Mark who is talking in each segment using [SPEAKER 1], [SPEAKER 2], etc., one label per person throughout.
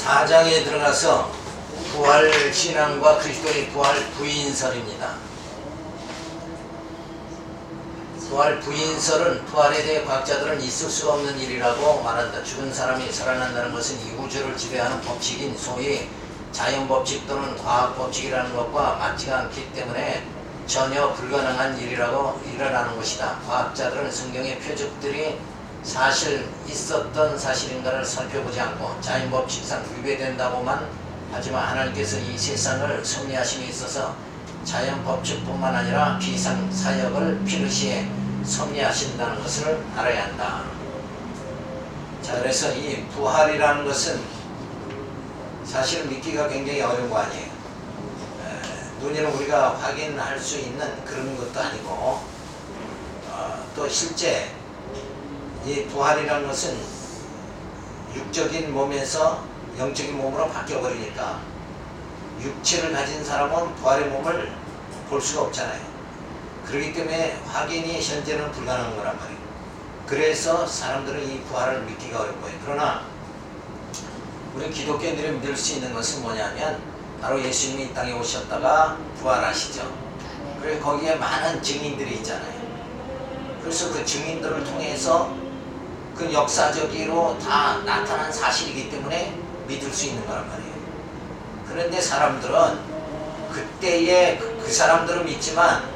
[SPEAKER 1] 4장에 들어가서 부활 신앙과 그리스도의 부활 부인설입니다. 부활 부인설은 부활에 대해 과학자들은 있을 수가 없는 일이라고 말한다. 죽은 사람이 살아난다는 것은 이 우주를 지배하는 법칙인 소위 자연법칙 또는 과학법칙이라는 것과 맞지가 않기 때문에 전혀 불가능한 일이라고 일어나는 것이다. 과학자들은 성경의 표적들이 사실 있었던 사실인가를 살펴보지 않고 자연법칙상 위배된다고만 하지만 하나님께서 이 세상을 섭리하심에 있어서 자연법칙뿐만 아니라 비상사역을 필요시에 섭리하신다는 것을 알아야 한다. 자, 그래서 이 부활이라는 것은 사실 믿기가 굉장히 어려운 거 아니에요. 눈으로 우리가 확인할 수 있는 그런 것도 아니고 또 실제 이 부활이라는 것은 육적인 몸에서 영적인 몸으로 바뀌어버리니까 육체를 가진 사람은 부활의 몸을 볼 수가 없잖아요. 그렇기 때문에 확인이 현재는 불가능한 거란 말이에요. 그래서 사람들은 이 부활을 믿기가 어려운 거예요. 그러나 우리 기독교인들이 믿을 수 있는 것은 뭐냐면 바로 예수님이 이 땅에 오셨다가 부활하시죠. 그리고 거기에 많은 증인들이 있잖아요. 그래서 그 증인들을 통해서 그 역사적으로 다 나타난 사실이기 때문에 믿을 수 있는 거란 말이에요. 그런데 사람들은 그때의 그 사람들은 믿지만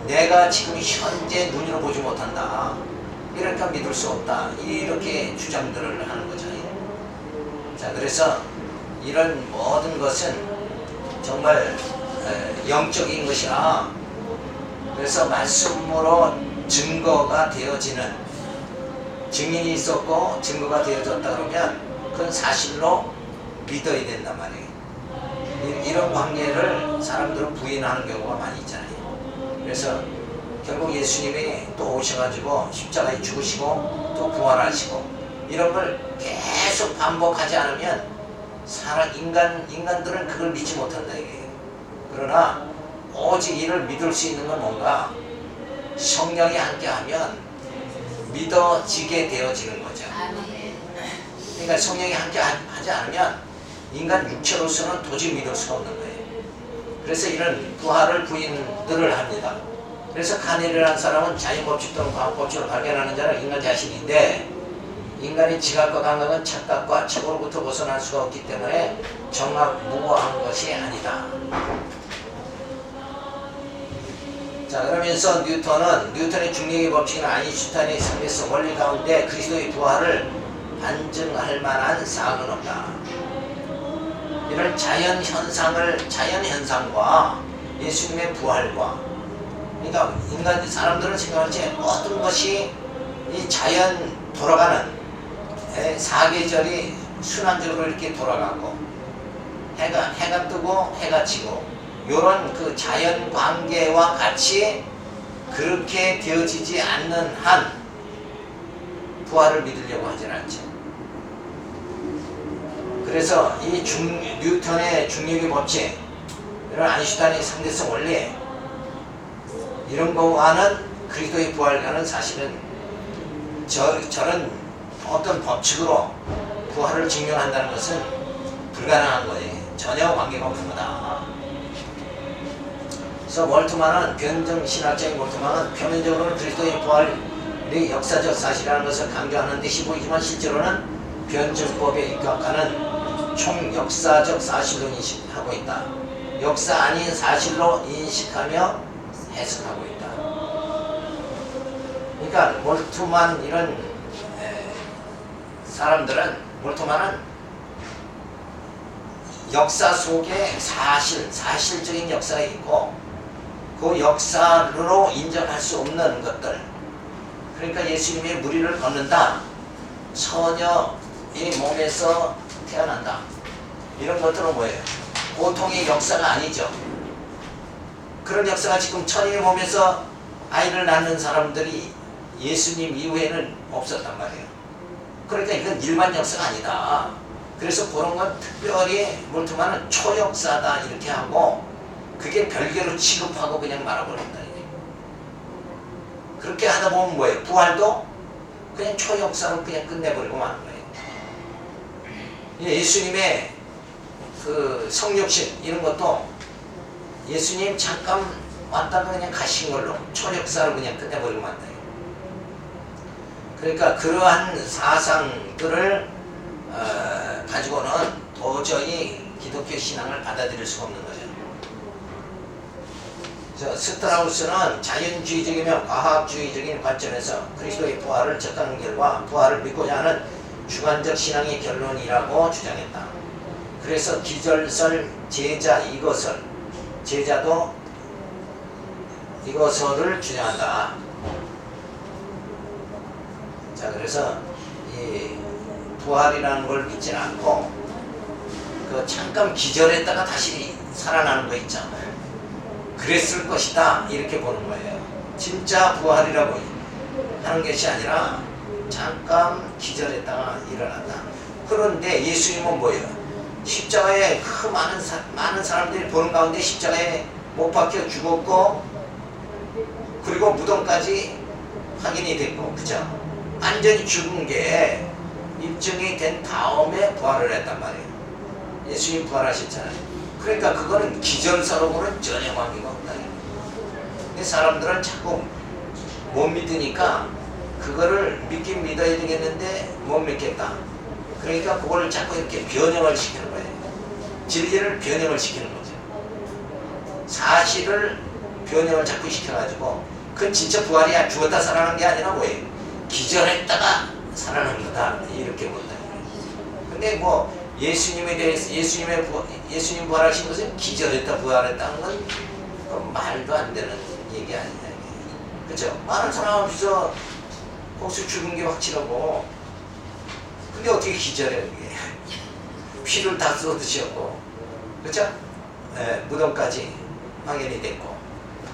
[SPEAKER 1] 내가 지금 현재 눈으로 보지 못한다. 이러니까 믿을 수 없다. 이렇게 주장들을 하는 거죠. 자, 그래서 이런 모든 것은 정말 영적인 것이라 그래서 말씀으로 증거가 되어지는 증인이 있었고 증거가 되어졌다 그러면 그건 사실로 믿어야 된단 말이에요. 이런 관계를 사람들은 부인하는 경우가 많이 있잖아요. 그래서 결국 예수님이 또 오셔가지고 십자가에 죽으시고 또 부활하시고 이런 걸 계속 반복하지 않으면 인간들은 그걸 믿지 못한다 이게요. 그러나 오직 이를 믿을 수 있는 건 뭔가 성령이 함께하면 믿어지게 되어지는 거죠. 그러니까 성령이 함께 하지 않으면 인간 육체로서는 도저히 믿을 수가 없는 거예요. 그래서 이런 부활을 부인들을 합니다. 그래서 가넬이라는 사람은 자연법칙 또는 과학법칙을 발견하는 자는 인간 자신인데 인간의 지각과 감각은 착각과 착오로부터 벗어날 수가 없기 때문에 정확무고한 것이 아니다. 자, 그러면서 뉴턴의 중력의 법칙이나 아인슈타인의 상대성 원리 가운데 그리스도의 부활을 반증할 만한 사항은 없다. 이런 자연현상과 예수님의 부활과 그러니까 사람들은 생각하지 모든 것이 이 자연 돌아가는 사계절이 순환적으로 이렇게 돌아가고 해가 뜨고 해가 지고 요런 그 자연 관계와 같이 그렇게 되어지지 않는 한 부활을 믿으려고 하진 않죠. 그래서 이 뉴턴의 중력의 법칙, 이런 아인슈타인의 상대성 원리 이런 거와는 그리스도의 부활과는 사실은 저런 어떤 법칙으로 부활을 증명한다는 것은 불가능한 거예요. 전혀 관계가 없는 거다. 그래서 몰트만은 변증신학자인 몰트만은 표면적으로는 그리스도의 부활이 역사적 사실이라는 것을 강조하는 듯이 보이지만 실제로는 변증법에 입각하는 총역사적 사실로 인식하고 있다. 역사 아닌 사실로 인식하며 해석하고 있다. 그러니까 몰트만 이런 몰트만은 역사 속에 사실적인 역사가 있고 그 역사로 인정할 수 없는 것들, 그러니까 예수님의 무리를 걷는다, 처녀의 몸에서 태어난다, 이런 것들은 뭐예요? 보통의 역사가 아니죠. 그런 역사가 지금 처녀의 몸에서 아이를 낳는 사람들이 예수님 이후에는 없었단 말이에요. 그러니까 이건 일반 역사가 아니다. 그래서 그런 건 특별히 몰트만은 초역사다 이렇게 하고 그게 별개로 취급하고 그냥 말아버린다. 그렇게 하다 보면 뭐예요? 부활도 그냥 초역사로 그냥 끝내버리고 마는 거예요. 예수님의 그 성육신 이런 것도 예수님 잠깐 왔다가 그냥 가신 걸로 초역사로 그냥 끝내버리고 만다. 그러니까 그러한 사상들을 가지고는 도저히 기독교 신앙을 받아들일 수가 없는 거죠. 스트라우스는 자연주의적이며 과학주의적인 관점에서 그리스도의 부활을 적다는 결과 부활을 믿고자 하는 주관적 신앙의 결론이라고 주장했다. 그래서 기절설, 제자, 이거설, 제자도 이거설을 주장한다. 자, 그래서 이 부활이라는 걸 믿지는 않고 그 잠깐 기절했다가 다시 살아나는 거 있잖아요. 그랬을 것이다 이렇게 보는 거예요. 진짜 부활이라고 하는 것이 아니라 잠깐 기절했다가 일어났다. 그런데 예수님은 뭐예요? 십자가에 그 많은 사람들이 보는 가운데 십자가에 못 박혀 죽었고 그리고 무덤까지 확인이 됐고, 그죠? 완전히 죽은 게 입증이 된 다음에 부활을 했단 말이에요. 예수님 부활하셨잖아요. 그러니까 그거는 기절서로는 전혀 관계가 없다. 근데 사람들은 자꾸 못 믿으니까 그거를 믿긴 믿어야 되겠는데 못 믿겠다. 그러니까 그걸 자꾸 이렇게 변형을 시키는 거예요. 진리를 변형을 시키는 거죠. 사실을 변형을 자꾸 시켜가지고 그건 진짜 부활이야. 죽었다 살아난 게 아니라 뭐예요? 기절했다가 살아난 거다. 이렇게 본다. 근데 뭐 예수님에 대해서 예수님 부활하신 것은 기절했다 부활했다는 건 말도 안 되는 얘기 아니냐. 그렇죠? 많은 사람 앞에서 혹시 죽은 게 확실하고 근데 어떻게 기절해 그게. 피를 다 쏟으셨고 그렇죠? 네, 무덤까지 확인이 됐고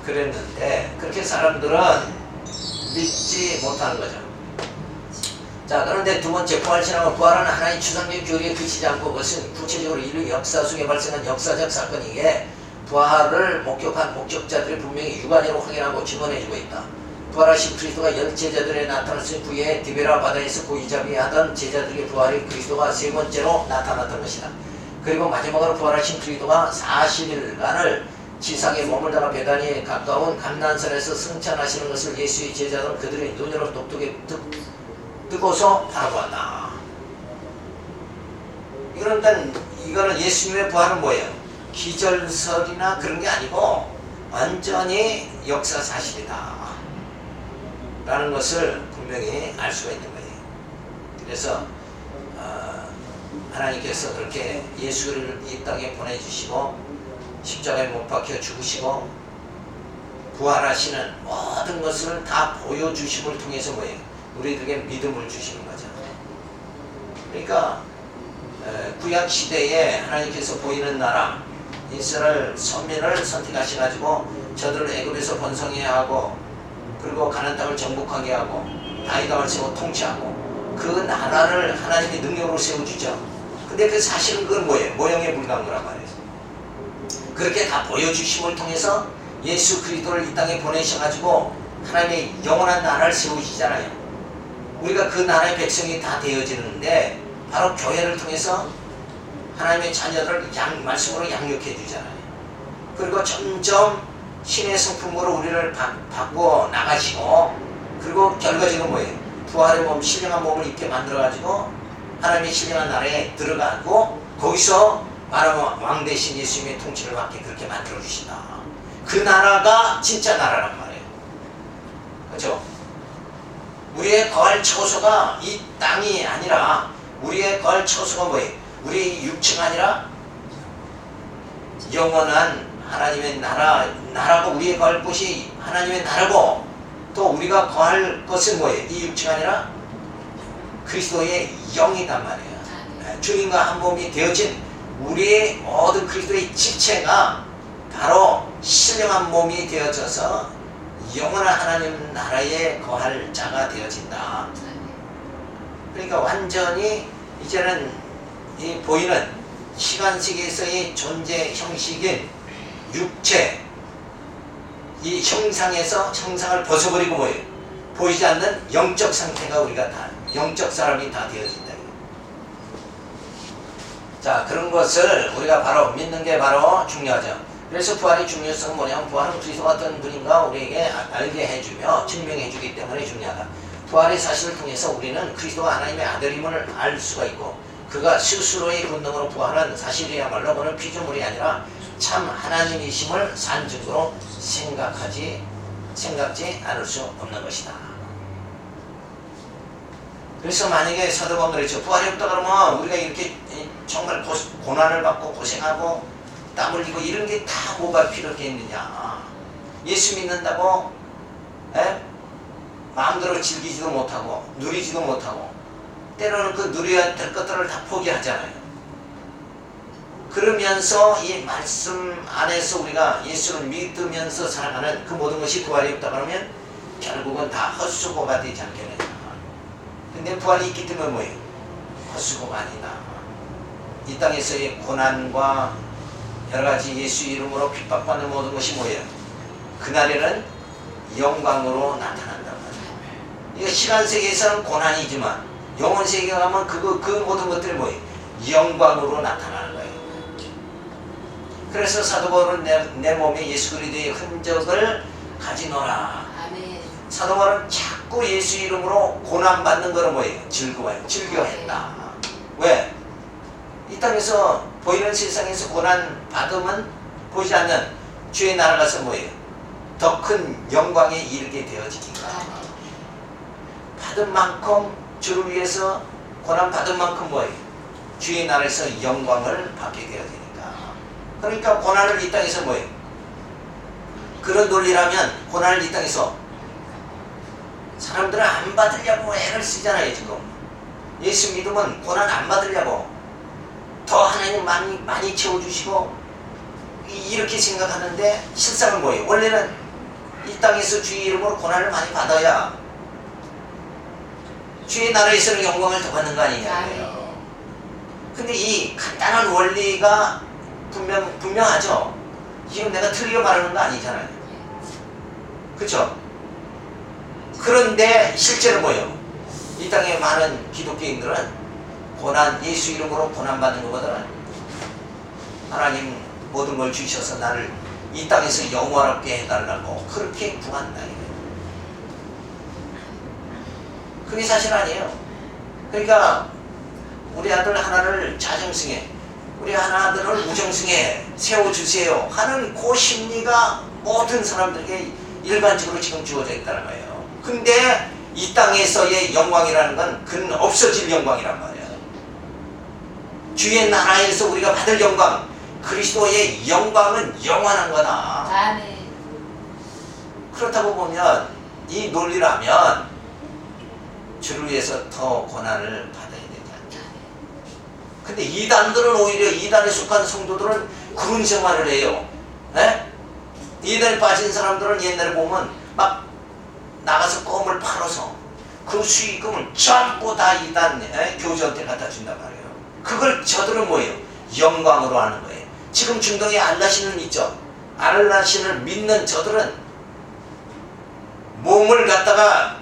[SPEAKER 1] 그랬는데 그렇게 사람들은 믿지 못하는 거죠. 자, 그런데 두 번째 부활신앙은 부활은 하나의 추상적 교리에 그치지 않고 그것은 구체적으로 인류 역사 속에 발생한 역사적 사건이기에 부활을 목격한 목격자들이 분명히 유관으로 확인하고 증언해주고 있다. 부활하신 그리스도가 열 제자들에 나타났을 후에 디베라 바다에서 고이자비하던 제자들의 부활이 그리스도가 세 번째로 나타났던 것이다. 그리고 마지막으로 부활하신 그리스도가 40일간을 지상에 머물다가 베다니에 가까운 감난산에서 승천하시는 것을 예수의 제자들은 그들의 눈으로 똑똑히 뜨고서 바라보았다. 이거는 예수님의 부활은 뭐예요? 기절설이나 그런 게 아니고 완전히 역사 사실이다 라는 것을 분명히 알 수가 있는 거예요. 그래서 하나님께서 그렇게 예수를 이 땅에 보내주시고 십자가에 못 박혀 죽으시고 부활하시는 모든 것을 다 보여주심을 통해서 뭐예요? 우리들에게 믿음을 주시는 거죠. 그러니까 구약 시대에 하나님께서 보이는 나라 이스라엘 선민을 선택하셔가지고 저들을 애굽에서 번성해 하고 그리고 가나안 땅을 정복하게 하고 다윗 왕을 세워 통치하고 그 나라를 하나님의 능력으로 세워주죠. 근데 그 사실은 그건 뭐예요? 모형에 불과한 거란 말이에요. 그렇게 다 보여주심을 통해서 예수 그리스도를 이 땅에 보내셔가지고 하나님의 영원한 나라를 세우시잖아요. 우리가 그 나라의 백성이 다 되어지는데 바로 교회를 통해서 하나님의 자녀들을 말씀으로 양육해 주잖아요. 그리고 점점 신의 성품으로 우리를 바꾸어 나가시고 그리고 결과적으로 뭐예요? 부활의 몸, 신령한 몸을 입게 만들어가지고 하나님의 신령한 나라에 들어가고 거기서 왕 대신 예수님의 통치를 받게 그렇게 만들어주신다. 그 나라가 진짜 나라란 말이에요. 그렇죠? 우리의 거할 처소가 이 땅이 아니라 우리의 거할 처소가 뭐예요? 우리 육체가 아니라 영원한 하나님의 나라고 우리의 거할 곳이 하나님의 나라고 또 우리가 거할 것은 뭐예요? 이 육체가 아니라 그리스도의 영이단 말이에요. 주님과 한 몸이 되어진 우리의 모든 그리스도의 지체가 바로 신령한 몸이 되어져서 영원한 하나님 나라에 거할 자가 되어진다. 그러니까 완전히 이제는 이 보이는 시간 세계에서의 존재 형식인 육체 이 형상을 벗어버리고 뭐예요? 보이지 않는 영적 상태가 우리가 다 영적 사람이 다 되어진다. 자, 그런 것을 우리가 바로 믿는 게 바로 중요하죠. 그래서 부활의 중요성은 뭐냐면 부활은 그리스도 같은 분인가 우리에게 알게 해주며 증명해 주기 때문에 중요하다. 부활의 사실을 통해서 우리는 그리스도가 하나님의 아들임을 알 수가 있고 그가 스스로의 권능으로 부활한 사실이야말로 그는 피조물이 아니라 참 하나님이심을 산 증거로 생각지 않을 수 없는 것이다. 그래서 만약에 사도 바울은 그랬죠. 부활이 없다 그러면 우리가 이렇게 정말 고난을 받고 고생하고 땀 흘리고 이런 게 다 뭐가 필요했겠느냐. 예수 믿는다고 마음대로 즐기지도 못하고 누리지도 못하고 때로는 그 누려야 될 것들을 다 포기하잖아요. 그러면서 이 말씀 안에서 우리가 예수를 믿으면서 살아가는 그 모든 것이 부활이 없다 그러면 결국은 다 헛수고가 되지 않겠느냐. 근데 부활이 있기 때문에 뭐예요? 헛수고가 아니다. 이 땅에서의 고난과 여러가지 예수 이름으로 핍박받는 모든 것이 뭐예요? 그날에는 영광으로 나타난단 말이에요. 이거 시간세계에서는 고난이지만 영혼세계에 가면 그 모든 것들이 뭐예요? 영광으로 나타나는 거예요. 그래서 사도 바울은 내 몸에 예수 그리스도의 흔적을 가지노라.
[SPEAKER 2] 아멘.
[SPEAKER 1] 사도 바울은 자꾸 예수 이름으로 고난받는 거는 뭐예요? 즐거워요. 즐겨했다. 왜? 이 땅에서 보이는 세상에서 고난 받으면 보이지 않는 주의 나라 가서 뭐예요? 더 큰 영광에 이르게 되어지니까. 받은 만큼 주를 위해서 고난 받은 만큼 뭐예요? 주의 나라에서 영광을 받게 되어지니까. 그러니까 고난을 이 땅에서 뭐예요? 그런 논리라면 고난을 이 땅에서 사람들은 안 받으려고 애를 쓰잖아요. 지금 예수 믿으면 고난 안 받으려고 더 하나님 많이 채워주시고 이렇게 생각하는데 실상은 뭐예요? 원래는 이 땅에서 주의 이름으로 고난을 많이 받아야 주의 나라에서는 영광을 더 받는 거 아니냐고요. 근데 이 간단한 원리가 분명하죠. 지금 내가 틀리게 말하는 거 아니잖아요. 그렇죠? 그런데 실제로 뭐예요? 이 땅에 많은 기독교인들은 고난, 예수 이름으로 고난받는 것보다는 하나님 모든 걸 주셔서 나를 이 땅에서 영원하게 해달라고 그렇게 구한다. 그게 사실 아니에요. 그러니까 우리 아들 하나를 자정승에 우리 하나들을 우정승에 세워주세요 하는 그 심리가 모든 사람들에게 일반적으로 지금 주어져 있다는 거예요. 근데 이 땅에서의 영광이라는 건 그는 없어질 영광이란 말이에요. 주의 나라에서 우리가 받을 영광, 그리스도의 영광은 영원한 거다.
[SPEAKER 2] 아멘.
[SPEAKER 1] 그렇다고 보면 이 논리라면 주를 위해서 더 고난을 받아야 되지 않냐. 근데 이단들은 오히려 이단에 속한 성도들은 그런 생활을 해요. 이단에 빠진 사람들은 옛날에 보면 막 나가서 껌을 팔아서 그 수익금을 전부 다 이단 교주한테 갖다 준단 말이에요. 그걸 저들은 뭐예요? 영광으로 하는 거예요. 지금 중동에 알라신을 믿죠. 알라신을 믿는 저들은 몸을 갖다가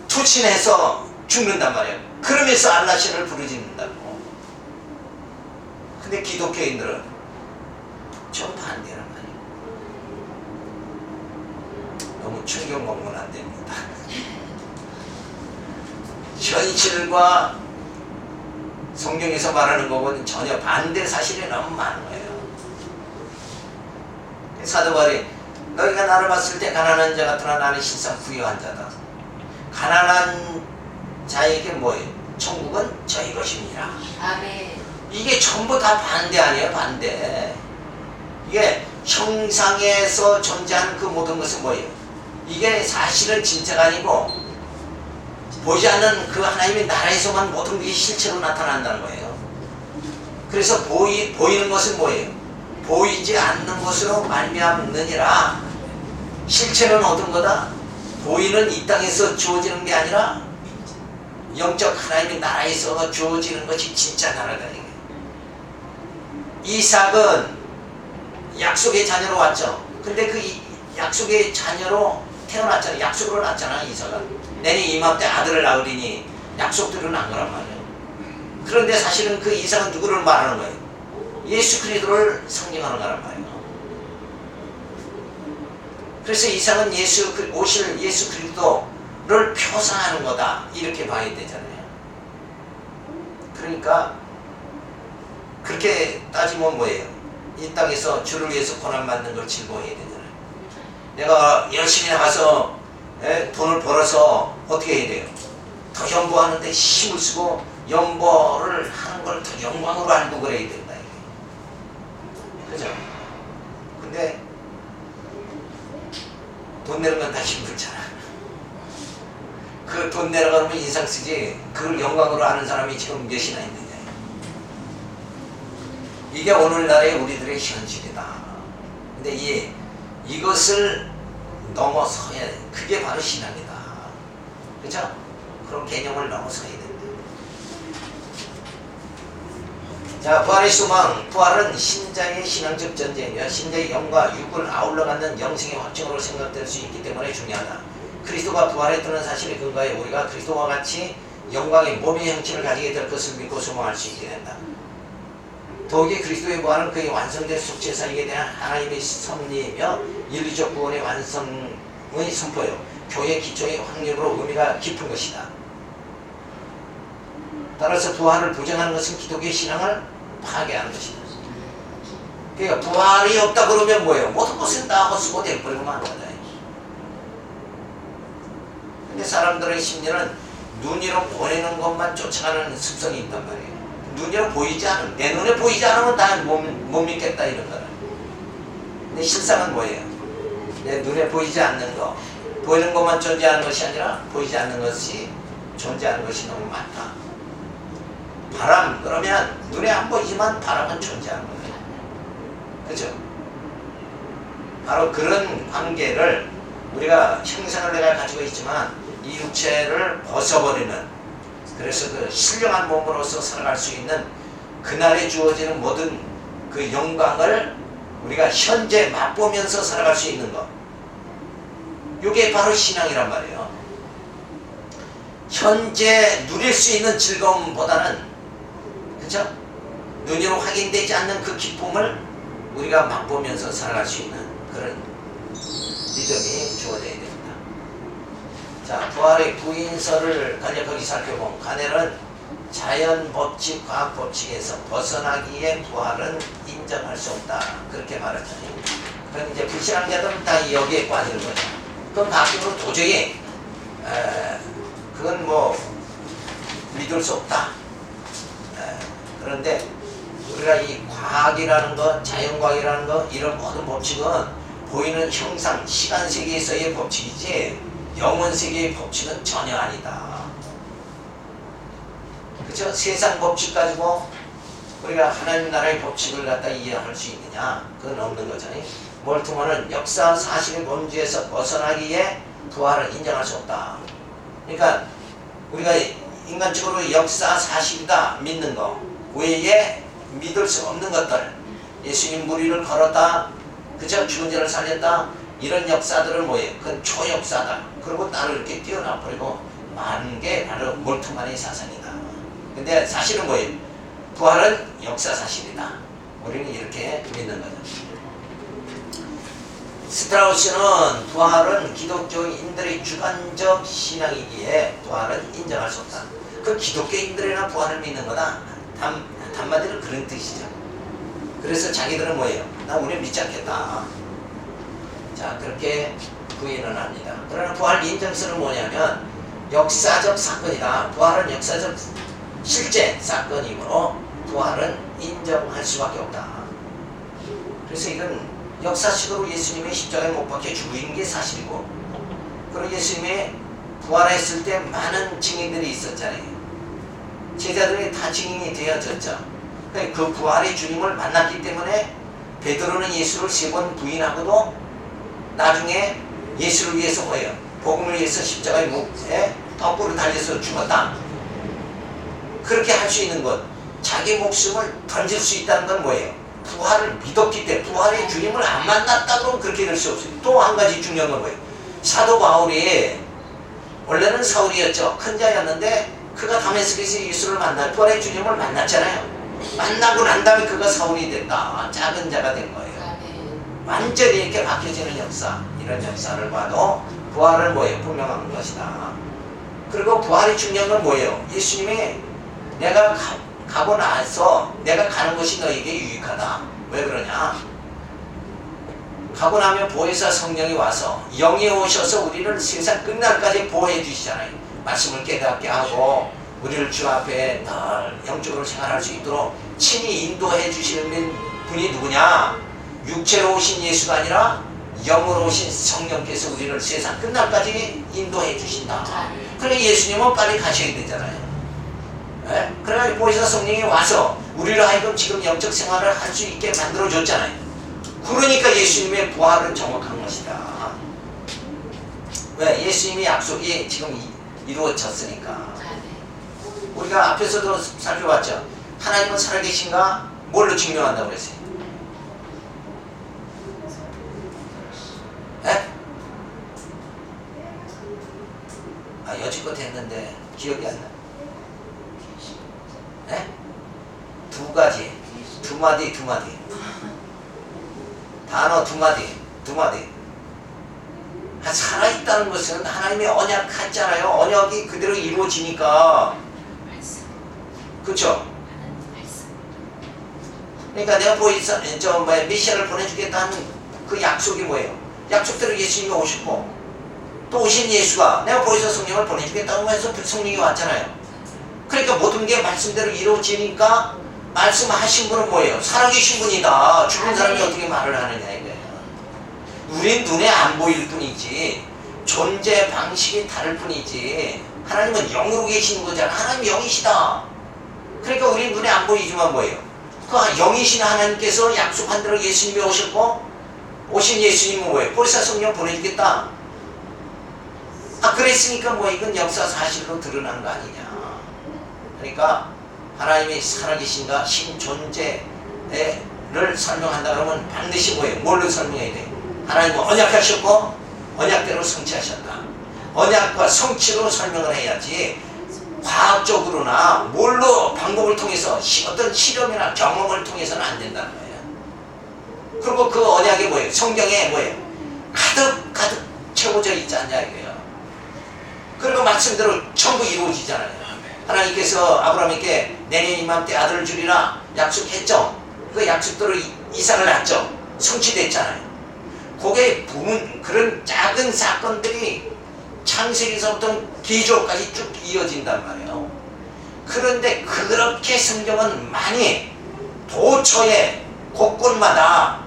[SPEAKER 1] 투신해서 죽는단 말이에요. 그러면서 알라신을 부르짖는다고. 근데 기독교인들은 좀 반대란 말이에요. 너무 충격 먹으면 안 됩니다. 현실과 성경에서 말하는 것과는 전혀 반대 사실이 너무 많은 거예요. 사도 바울이 너희가 나를 봤을 때 가난한 자 같으나 나는 실상 부유한 자다. 가난한 자에게 뭐예요? 천국은 저희 것입니다.
[SPEAKER 2] 아멘.
[SPEAKER 1] 이게 전부 다 반대 아니에요? 반대. 이게 형상에서 존재하는 그 모든 것은 뭐예요? 이게 사실은 진짜가 아니고 보지 않는 그 하나님의 나라에서만 모든 게 실체로 나타난다는 거예요. 그래서 보이는 것은 뭐예요? 보이지 않는 것으로 말미암느니라. 실체는 어떤 거다? 보이는 이 땅에서 주어지는 게 아니라 영적 하나님의 나라에서 주어지는 것이 진짜 나라다. 이삭은 약속의 자녀로 왔죠. 근데 그 약속의 자녀로 태어났잖아요. 약속으로 낳았잖아. 이삭은 내니 이맘때 아들을 낳으리니 약속대로 낳은 거란 말이에요. 그런데 사실은 그 이상은 누구를 말하는 거예요? 예수 그리스도를 상징하는 거란 말이에요. 그래서 이상은 오실 예수 그리스도를 표상하는 거다, 이렇게 봐야 되잖아요. 그러니까 그렇게 따지면 뭐예요? 이 땅에서 주를 위해서 고난받는 걸 즐거워해야 되잖아요. 내가 열심히 나가서 돈을 벌어서 어떻게 해야 돼요? 더 연보하는데 힘을 쓰고 연보를 하는 걸 더 영광으로 알고 그래야 된다, 이게. 그죠? 근데 돈 내는 건 다 힘들잖아. 그 돈 내라고 하면 인상 쓰지, 그걸 영광으로 아는 사람이 지금 몇이나 있느냐. 이게 오늘날의 우리들의 현실이다. 근데 이것을 넘어서야 돼. 그게 바로 신앙이다. 그죠? 그런 개념을 넘어서야 된다. 자, 부활의 소망. 부활은 신자의 신앙적 전쟁이며 신자의 영과 육을 아울러 갖는 영생의 확증으로 생각될 수 있기 때문에 중요하다. 그리스도가 부활했다는 사실에 근거해 우리가 그리스도와 같이 영광의 몸의 형체를 가지게 될 것을 믿고 소망할 수 있게 된다. 더욱이 그리스도의 부활은 그의 완성된 속죄사역에 대한 하나님의 섭리이며 인류적 구원의 완성의 선포요, 교회 기초의 확립으로 의미가 깊은 것이다. 따라서 부활을 부정하는 것은 기독교의 신앙을 파괴하는 것이다. 그러니까 부활이 없다 그러면 뭐예요? 모든 것은 다 헛수고 되어버리고 마는 거다. 근데 사람들의 심리는 눈으로 보이는 것만 쫓아가는 습성이 있단 말이에요. 눈으로 보이지 않으면, 내 눈에 보이지 않으면 다 못 믿겠다, 이런 거는. 근데 실상은 뭐예요? 내 눈에 보이지 않는 거, 보이는 것만 존재하는 것이 아니라 보이지 않는 것이 존재하는 것이 너무 많다. 바람, 그러면 눈에 안 보이지만 바람은 존재하는 거예요. 그죠? 바로 그런 관계를 우리가 형상을 내가 가지고 있지만 이 육체를 벗어버리는, 그래서 그 신령한 몸으로서 살아갈 수 있는 그날에 주어지는 모든 그 영광을 우리가 현재 맛보면서 살아갈 수 있는 것, 이게 바로 신앙이란 말이에요. 현재 누릴 수 있는 즐거움보다는, 그렇죠? 눈으로 확인되지 않는 그 기쁨을 우리가 맛보면서 살아갈 수 있는 그런 믿음이 주어져야 됩니다. 자, 부활의 부인서를 간략하게 살펴보면, 가네는 자연 법칙, 과학 법칙에서 벗어나기에 부활은 인정할 수 없다, 그렇게 말했잖아요. 그럼 이제 불신앙자들은 다 여기에 빠지는 거죠. 그건 과학적으로 도저히 그건 뭐 믿을 수 없다. 그런데 우리가 이 과학이라는 것, 자연과학이라는 것, 이런 모든 법칙은 보이는 형상, 시간 세계에서의 법칙이지 영원 세계의 법칙은 전혀 아니다. 그렇죠? 세상 법칙 가지고 우리가 하나님 나라의 법칙을 갖다 이해할 수 있느냐? 그건 없는 거잖아요. 몰트먼은 역사 사실의 범주에서 벗어나기에 부활을 인정할 수 없다. 그러니까 우리가 인간적으로 역사 사실이다 믿는 거 외에 믿을 수 없는 것들, 예수님 무리를 걸었다, 그저 죽은 자를 살렸다, 이런 역사들은 뭐예요? 그건 초역사다. 그리고 따로 이렇게 뛰어나버리고 많은 게 바로 몰트만의 사상이다. 근데 사실은 뭐예요? 부활은 역사 사실이다. 우리는 이렇게 믿는 거죠. 스트라우스는 부활은 기독교인들의 주관적 신앙이기에 부활은 인정할 수 없다. 그 기독교인들이나 부활을 믿는 거다. 한마디로 그런 뜻이죠. 그래서 자기들은 뭐예요? 나 우리는 믿지 않겠다. 자, 그렇게 부인을 합니다. 그러나 부활 인정서는 뭐냐면 역사적 사건이다. 부활은 역사적 실제 사건이므로 부활은 인정할 수밖에 없다. 그래서 이건 역사식으로 예수님의 십자가에 못 박혀 죽은 게 사실이고, 그리고 예수님의 부활했을 때 많은 증인들이 있었잖아요. 제자들이 다 증인이 되어졌죠. 그 부활의 주님을 만났기 때문에 베드로는 예수를 3번 부인하고도 나중에 예수를 위해서 뭐예요? 복음을 위해서 십자가에 덕구를 달려서 죽었다. 그렇게 할 수 있는 것, 자기 목숨을 던질 수 있다는 건 뭐예요? 부활을 믿었기 때문에. 부활의 주님을 안 만났다 그러면 그렇게 될 수 없어요. 또 한 가지 중요한 건 뭐예요? 사도 바울이 원래는 사울이었죠. 큰 자였는데 그가 다메섹에서 예수를 부활의 주님을 만났잖아요. 만나고 난 다음에 그가 사울이 됐다. 작은 자가 된 거예요. 완전히 이렇게 바뀌어지는 역사, 이런 역사를 봐도 부활은 뭐예요? 분명한 것이다. 그리고 부활이 중요한 건 뭐예요? 예수님이 내가 가고 나서 내가 가는 것이 너에게 유익하다. 왜 그러냐? 가고 나면 보혜사 성령이 와서 영이 오셔서 우리를 세상 끝날까지 보호해 주시잖아요. 말씀을 깨닫게 하고 우리를 주 앞에 늘 영적으로 생활할 수 있도록 친히 인도해 주시는 분이 누구냐? 육체로 오신 예수가 아니라 영으로 오신 성령께서 우리를 세상 끝날까지 인도해 주신다. 그러니까 예수님은 빨리 가셔야 되잖아요. 네? 그래가지고 보혜사 성령이 와서 우리를 하여금 지금 영적 생활을 할 수 있게 만들어 줬잖아요. 그러니까 예수님의 부활은 정확한 것이다. 왜? 예수님의 약속이 지금 이루어졌으니까. 우리가 앞에서도 살펴봤죠. 하나님은 살아계신가? 뭘로 증명한다고 그랬어요? 에? 여지껏 했는데 기억이 안 나. 에? 두 가지, 두 마디. 단어 두 마디. 살아있다는 것은 하나님의 언약 같잖아요. 언약이 그대로 이루어지니까. 그쵸? 그러니까 내가 메시아를 보내주겠다는 그 약속이 뭐예요? 약속대로 예수님이 오셨고, 또 오신 예수가 내가 보혜사 성령을 보내주겠다고 해서 성령이 왔잖아요. 그러니까 모든 게 말씀대로 이루어지니까 말씀하신 분은 뭐예요? 살아계신 분이다. 죽은 사람이 어떻게 말을 하느냐 이거예요. 우린 눈에 안 보일 뿐이지 존재 방식이 다를 뿐이지 하나님은 영으로 계시는 거잖아. 하나님 영이시다. 그러니까 우린 눈에 안 보이지만 뭐예요? 그 영이신 하나님께서 약속한 대로 예수님이 오셨고, 오신 예수님은 뭐예요? 보혜사 성령 보내주겠다. 그랬으니까 이건 역사 사실로 드러난 거 아니냐. 그러니까 하나님이 살아계신가 신존재를 설명한다 그러면 반드시 뭐예요? 뭘로 설명해야 돼? 하나님은 언약하셨고 언약대로 성취하셨다. 언약과 성취로 설명을 해야지 과학적으로나 뭘로 방법을 통해서 어떤 실험이나 경험을 통해서는 안 된다는 거예요. 그리고 그 언약이 뭐예요? 성경에 뭐예요? 가득 채워져 있지 않냐 이거예요. 그리고 말씀대로 전부 이루어지잖아요. 하나님께서 아브라함에게 내년 이맘때 아들을 주리라 약속했죠. 그 약속대로 이삭을 낳았죠. 성취됐잖아요. 그게 그런 작은 사건들이 창세기서부터 기조까지 쭉 이어진단 말이에요. 그런데 그렇게 성경은 많이 도처에 곳곳마다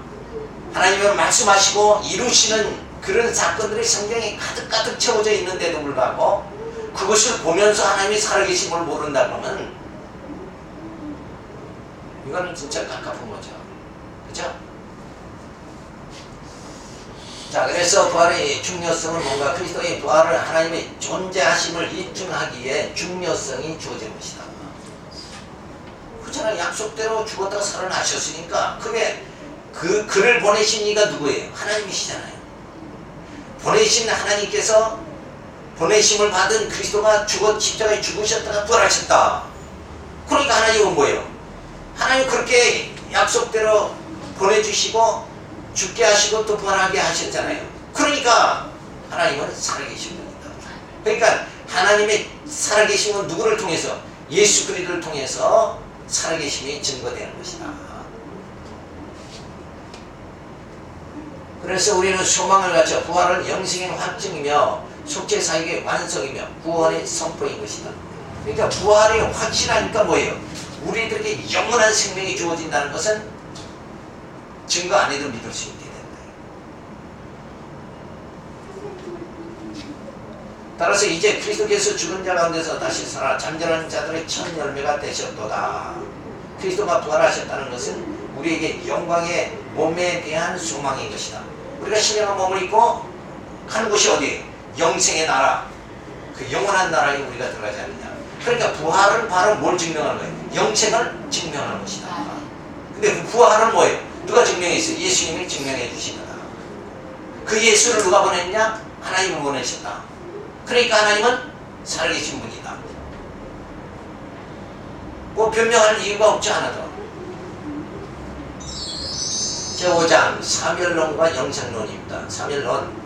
[SPEAKER 1] 하나님은 말씀하시고 이루시는 그런 사건들이 성경에 가득 채워져 있는데도 불구하고 그것을 보면서 하나님이 살아계신 걸 모른다 그러면 이거는 진짜 갑갑한 거죠. 그죠? 자, 그래서 부활의 중요성은 뭔가? 그리스도의 부활을 하나님의 존재하심을 입증하기에 중요성이 주어진 것이다. 그렇잖아요. 약속대로 죽었다가 살아나셨으니까 그를 보내신 이가 누구예요? 하나님이시잖아요. 보내신 하나님께서 보내심을 받은 그리스도가 십자가에 죽으셨다가 부활하셨다. 그러니까 하나님은 뭐예요? 하나님 그렇게 약속대로 보내주시고 죽게 하시고 또 부활하게 하셨잖아요. 그러니까 하나님은 살아계신 분이다. 그러니까 하나님의 살아계심은 누구를 통해서? 예수 그리스도를 통해서 살아계심이 증거되는 것이다. 그래서 우리는 소망을 갖죠. 부활은 영생의 확증이며 속죄사역의 완성이며 구원의 선포인 것이다. 그러니까 부활이 확실하니까 뭐예요? 우리들에게 영원한 생명이 주어진다는 것은 증거 안 해도 믿을 수 있게 된다. 따라서 이제 그리스도께서 죽은 자 가운데서 다시 살아 잠자는 자들의 첫 열매가 되셨도다. 그리스도가 부활하셨다는 것은 우리에게 영광의 몸에 대한 소망인 것이다. 우리가 신령한 몸을 입고 가는 곳이 어디예요? 영생의 나라, 그 영원한 나라에 우리가 들어가지 않느냐. 그러니까 부활은 바로 뭘 증명하는 거예요? 영생을 증명하는 것이다. 근데 그 부활은 뭐예요? 누가 증명했어요? 예수님이 증명해 주신 거다. 그 예수를 누가 보냈냐? 하나님을 보내셨다. 그러니까 하나님은 살아계신 분이다. 뭐 변명할 이유가 없지 않아도. 제5장 사멸론과 영생론입니다. 사멸론.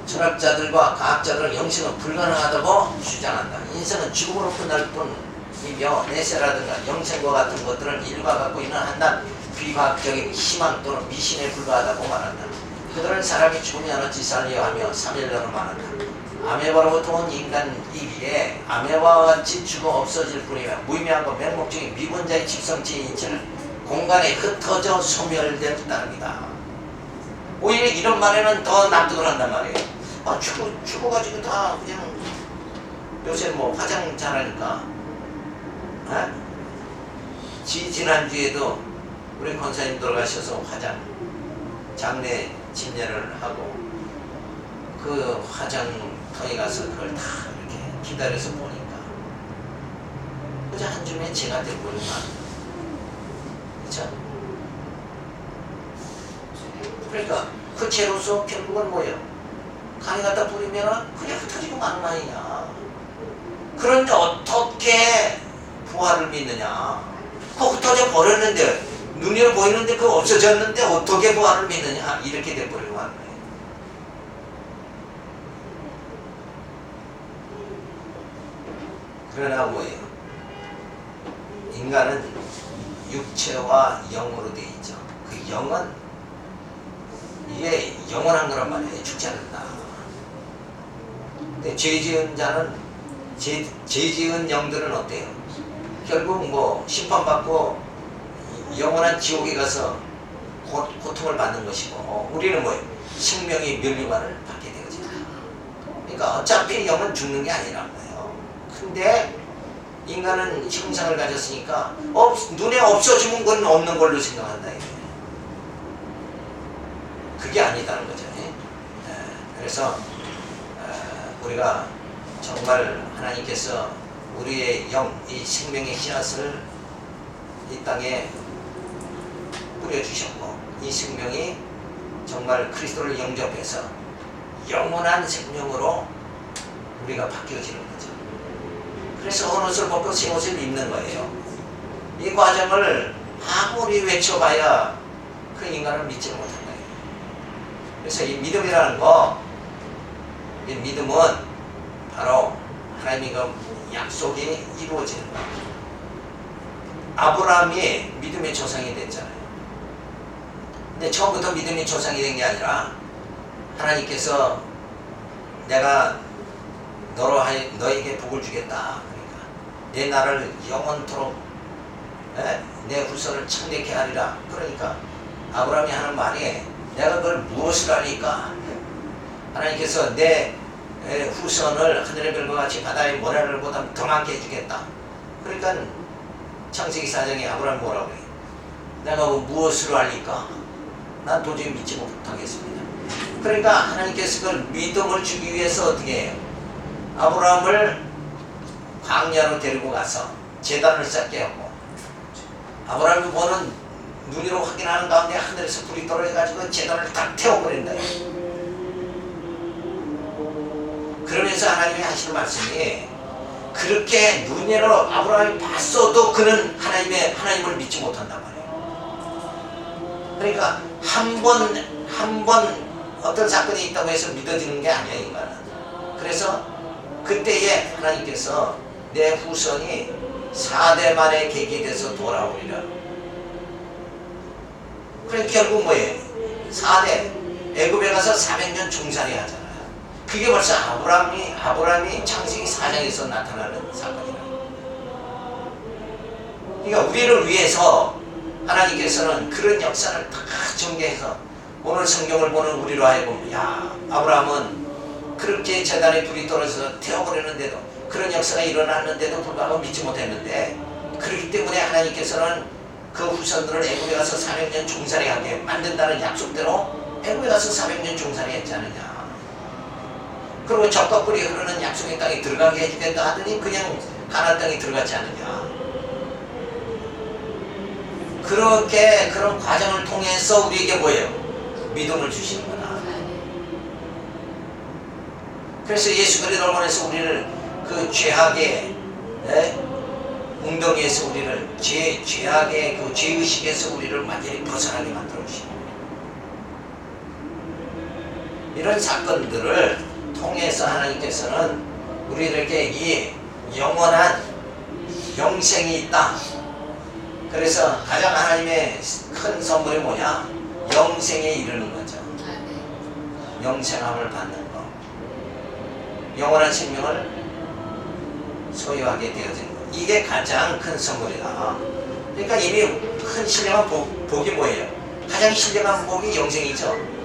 [SPEAKER 1] 철학자들과 과학자들은 영생은 불가능하다고 주장한다. 인생은 죽음으로 끝날 뿐이며 내세라든가 영생과 같은 것들은 인류가 갖고 있는 한낱 비과학적인 희망 또는 미신에 불과하다고 말한다. 그들은 사람이 죽으면 어찌 살려 하며 사멸론을 말한다. 아메바로부터 온 인간 이기에 아메바와 같이 죽어 없어질 뿐이며 무의미하고 맹목적인 미분자의 직성체인 인체는 공간에 흩어져 소멸될 따름이다. 오히려 이런 말에는 더 납득을 한단 말이에요. 죽어가지고 다 그냥 요새 뭐 화장 잘하니까. 지난주에도 우리 권사님 돌아가셔서 화장 장례 진례를 하고 그 화장터에 가서 그걸 다 이렇게 기다려서 보니까 그저 한 줌의 재가 돼버리면 그렇죠? 그러니까 그 재로서 결국은 뭐예요? 강에 갖다 뿌리면 그냥 흩어지고 마는 거 아니냐. 그런데 어떻게 부활을 믿느냐. 그거 흩어져 버렸는데 눈으로 보이는데 그거 없어졌는데 어떻게 부활을 믿느냐. 이렇게 돼버리고 하는 거예요. 그러나 뭐예요? 인간은 육체와 영으로 되어 있죠. 그 영은 이게 영원한 거란 말이에요. 죽지 않는다. 근데 죄 지은 자는 죄 지은 영들은 어때요? 결국 뭐 심판받고 영원한 지옥에 가서 고통을 받는 것이고 우리는 뭐예요? 생명의 면류관을 받게 되어진다. 그러니까 어차피 영은 죽는 게 아니란 거예요. 근데 인간은 형상을 가졌으니까 눈에 없어지면 그건 없는 걸로 생각한다. 그게 아니다는 거죠. 그래서 우리가 정말 하나님께서 우리의 영, 이 생명의 씨앗을 이 땅에 뿌려주셨고 이 생명이 정말 그리스도를 영접해서 영원한 생명으로 우리가 바뀌어지는 거죠. 그래서 헌 옷을 벗고 새 옷을 입는 거예요. 이 과정을 아무리 외쳐봐야 그 인간은 믿지 못한 거예요. 그래서 이 믿음이라는 거, 이 믿음은 바로 하나님의 그 약속이 이루어지는 거예요. 아브라함이 믿음의 조상이 됐잖아요. 근데 처음부터 믿음의 조상이 된 게 아니라 하나님께서 내가 너에게 복을 주겠다. 그러니까 내 나라를 영원토록 내 후손을 창대케 하리라. 그러니까 아브라함이 하는 말이 내가 그걸 무엇을 하니까 하나님께서 내 후손을 하늘의 별과 같이 바다의 모래알보다 더 많게 해주겠다. 그러니까 창세기 4장에 아브라함이 뭐라고 해요? 내가 무엇으로 알리까? 난 도저히 믿지 못하겠습니다. 그러니까 하나님께서 그걸 믿음을 주기 위해서 어떻게 해요? 아브라함을 광야로 데리고 가서 제단을 쌓게 하고 아브라함이 보는 눈으로 확인하는 가운데 하늘에서 불이 떨어져가지고 제단을 딱 태워버린다. 그러면서 하나님이 하시는 말씀이 그렇게 눈으로 아브라함이 봤어도 그는 하나님을 믿지 못한단 말이에요. 그러니까 한 번 어떤 사건이 있다고 해서 믿어지는 게 아니야, 인간은. 그래서 그때에 하나님께서 내 후손이 4대 만에 계기 돼서 돌아오리라. 그래 결국 뭐예요? 4대 애굽에 가서 400년 종살이 하잖아요. 그게 벌써 아브라함이 창세기 4장에서 나타나는 사건이라. 그러니까 우리를 위해서 하나님께서는 그런 역사를 다 전개해서 오늘 성경을 보는 우리로 하여금 아브라함은 그렇게 제단에 불이 떨어져서 태워버리는데도 그런 역사가 일어났는데도 불구하고 믿지 못했는데 그렇기 때문에 하나님께서는 그 후손들을 애굽에 가서 400년 종살이하게 만든다는 약속대로 애굽에 가서 400년 종살이 했지 않느냐. 그리고 젖과 꿀이 흐르는 약속의 땅에 들어가게 해주겠다 하더니 그냥 가나안 땅에 들어갔지 않느냐. 그렇게 그런 과정을 통해서 우리에게 뭐예요? 믿음을 주시는 거다. 그래서 예수 그리스도를 보내서 우리를 그 죄악의 웅덩이에서 우리를 죄악의 그 죄의식에서 우리를 완전히 벗어나게 만들어 주시고, 이런 사건들을 통해서 하나님께서는 우리들에게 이 영원한 영생이 있다. 그래서 가장 하나님의 큰 선물이 뭐냐? 영생에 이르는 거죠. 영생함을 받는 거. 영원한 생명을 소유하게 되어진 거. 이게 가장 큰 선물이다. 그러니까 이미 큰 신령한 복이 뭐예요? 가장 신령한 복이 영생이죠.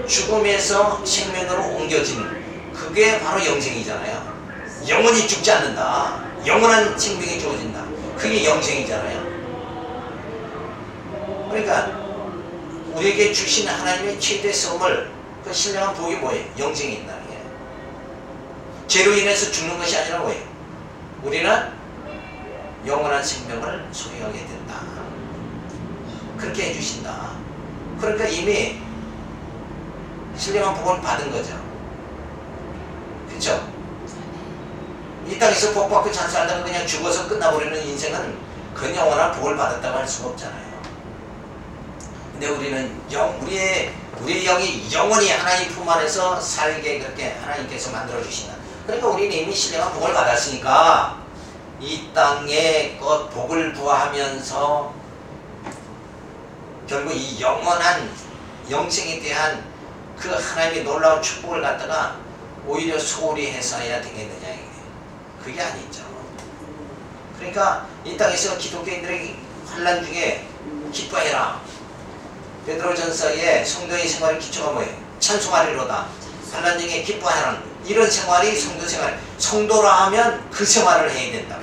[SPEAKER 1] 죽음에서 생명으로 옮겨지는 그게 바로 영생이잖아요. 영원히 죽지 않는다. 영원한 생명이 주어진다. 그게 영생이잖아요. 그러니까 우리에게 주신 하나님의 최대 선물, 그 신령한 복이 뭐예요? 영생이 있다는 거예요. 죄로 인해서 죽는 것이 아니라 뭐예요? 우리는 영원한 생명을 소유하게 된다. 그렇게 해주신다. 그러니까 이미 신령한 복을 받은 거죠. 그렇죠? 이 땅에서 복 받고 잘 살다가 그냥 죽어서 끝나버리는 인생은 그 영원한 복을 받았다고 할 수가 없잖아요. 근데 우리는 우리의 영이 영원히 하나님 품 안에서 살게 그렇게 하나님께서 만들어 주신다. 그러니까 우리는 이미 신령한 복을 받았으니까 이 땅에 그 복을 부어하면서 결국 이 영원한 영생에 대한 그 하나님의 놀라운 축복을 갖다가 오히려 소홀히 해서야 되겠느냐, 이게. 그게 아니죠. 그러니까 이 땅에서 기독교인들의 환난 중에 기뻐해라. 베드로전서에 성도의 생활의 기초가 뭐예요? 찬송하리로다. 환난 중에 기뻐하라. 이런 생활이 성도 생활. 성도라 하면 그 생활을 해야 된다.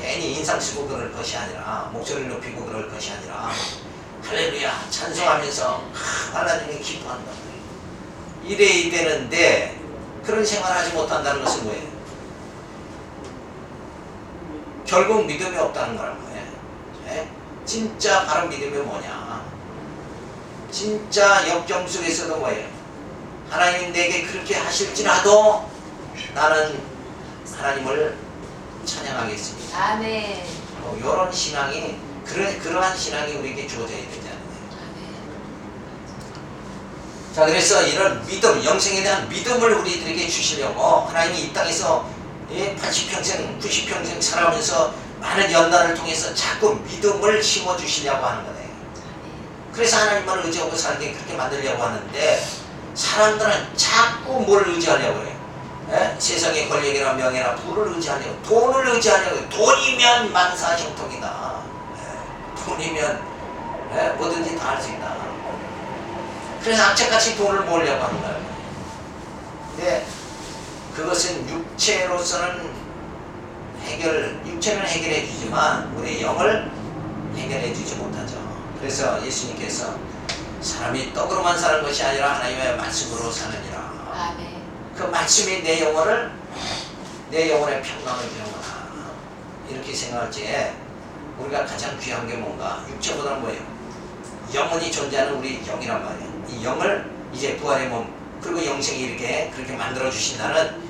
[SPEAKER 1] 괜히 인상 쓰고 그럴 것이 아니라, 목소리를 높이고 그럴 것이 아니라, 할렐루야 찬송하면서 하나님이 기뻐한다. 이래야 되는데 그런 생활을 하지 못한다는 것은 뭐예요? 결국 믿음이 없다는 거란 거예요. 네? 진짜 바른 믿음이 뭐냐? 진짜 역경 속에서도 뭐예요? 하나님 내게 그렇게 하실지라도 나는 하나님을 찬양하겠습니다.
[SPEAKER 2] 아멘.
[SPEAKER 1] 이런 신앙이 그러한 신앙이 우리에게 주어져야 되지 않나요? 자, 그래서 이런 믿음, 영생에 대한 믿음을 우리들에게 주시려고 하나님이 이 땅에서 80평생, 90평생 살아오면서 많은 연단을 통해서 자꾸 믿음을 심어주시려고 하는 거예요. 그래서 하나님만 의지하고 살게 그렇게 만들려고 하는데 사람들은 자꾸 뭘 의지하려고 해요? 세상의 권력이나 명예나 부를 의지하려고, 돈을 의지하려고 해요. 돈이면 만사형통이다. 돈이면 뭐든지 다 할 수 있다. 그래서 악착같이 돈을 모으려고 하는 거예요. 근데 그것은 육체는 해결해 주지만 우리 영을 해결해 주지 못하죠. 그래서 예수님께서 사람이 떡으로만 사는 것이 아니라 하나님의 말씀으로 사느니라.
[SPEAKER 2] 아멘.
[SPEAKER 1] 그 말씀이 내 영혼의 평강을 주는구나. 이렇게 생각할 때 우리가 가장 귀한 게 뭔가? 육체보다는 뭐예요? 영원히 존재하는 우리 영이란 말이에요. 이 영을 이제 부활의 몸 그리고 영생이 이렇게 그렇게 만들어 주신다는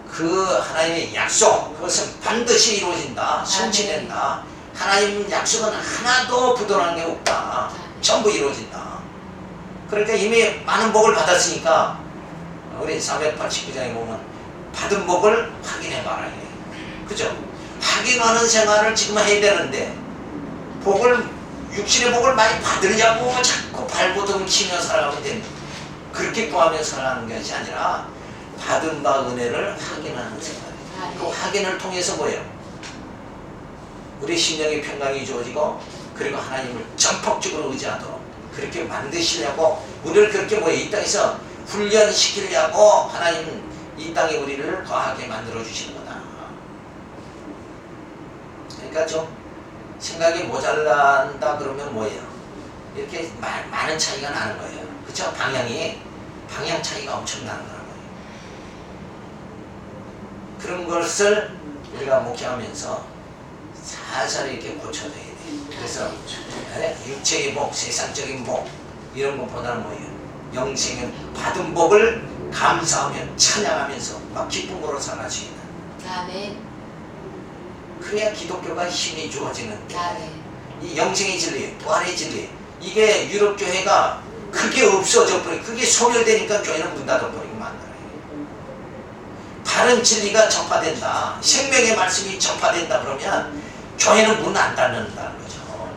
[SPEAKER 1] 그 하나님의 약속, 그것은 반드시 이루어진다. 성취된다. 하나님 약속은 하나도 부도난 게 없다. 전부 이루어진다. 그러니까 이미 많은 복을 받았으니까 우리 489장에 보면 받은 복을 확인해봐라. 그죠? 확인하는 생활을 지금 해야 되는데 육신의 복을 많이 받으려고 자꾸 발버둥 치며 살아가면 됩니다. 그렇게 구하며 살아가는 것이 아니라 받은 바 은혜를 확인하는 생활이에요. 그 확인을 통해서 뭐예요? 우리 심령의 평강이 주어지고 그리고 하나님을 전폭적으로 의지하도록 그렇게 만드시려고 우리를 그렇게 이 땅에서 훈련시키려고 하나님은 이 땅에 우리를 거하게 만들어 주시는 거다. 그러니까 좀 생각이 모자란다 그러면 뭐예요? 이렇게 많은 차이가 나는 거예요. 그쵸? 방향 차이가 엄청나는 거예요. 그런 것을 우리가 목회하면서 살살 이렇게 고쳐줘야 돼요. 그래서 육체의 복, 세상적인 복 이런 것보다는 뭐예요? 영생의 받은 복을 감사하며 찬양하면서 막 기쁨으로 살아갈 수 있는.
[SPEAKER 2] 아멘.
[SPEAKER 1] 그래야 기독교가 힘이 주어지는 게.
[SPEAKER 2] 네.
[SPEAKER 1] 이 영생의 진리, 부활의 진리, 이게 유럽 교회가 그게 없어져 버리고 그게 소멸되니까 교회는 문 닫아버리고 만나요. 바른 진리가 전파된다, 생명의 말씀이 전파된다 그러면 교회는 문 안 닫는다는 거죠.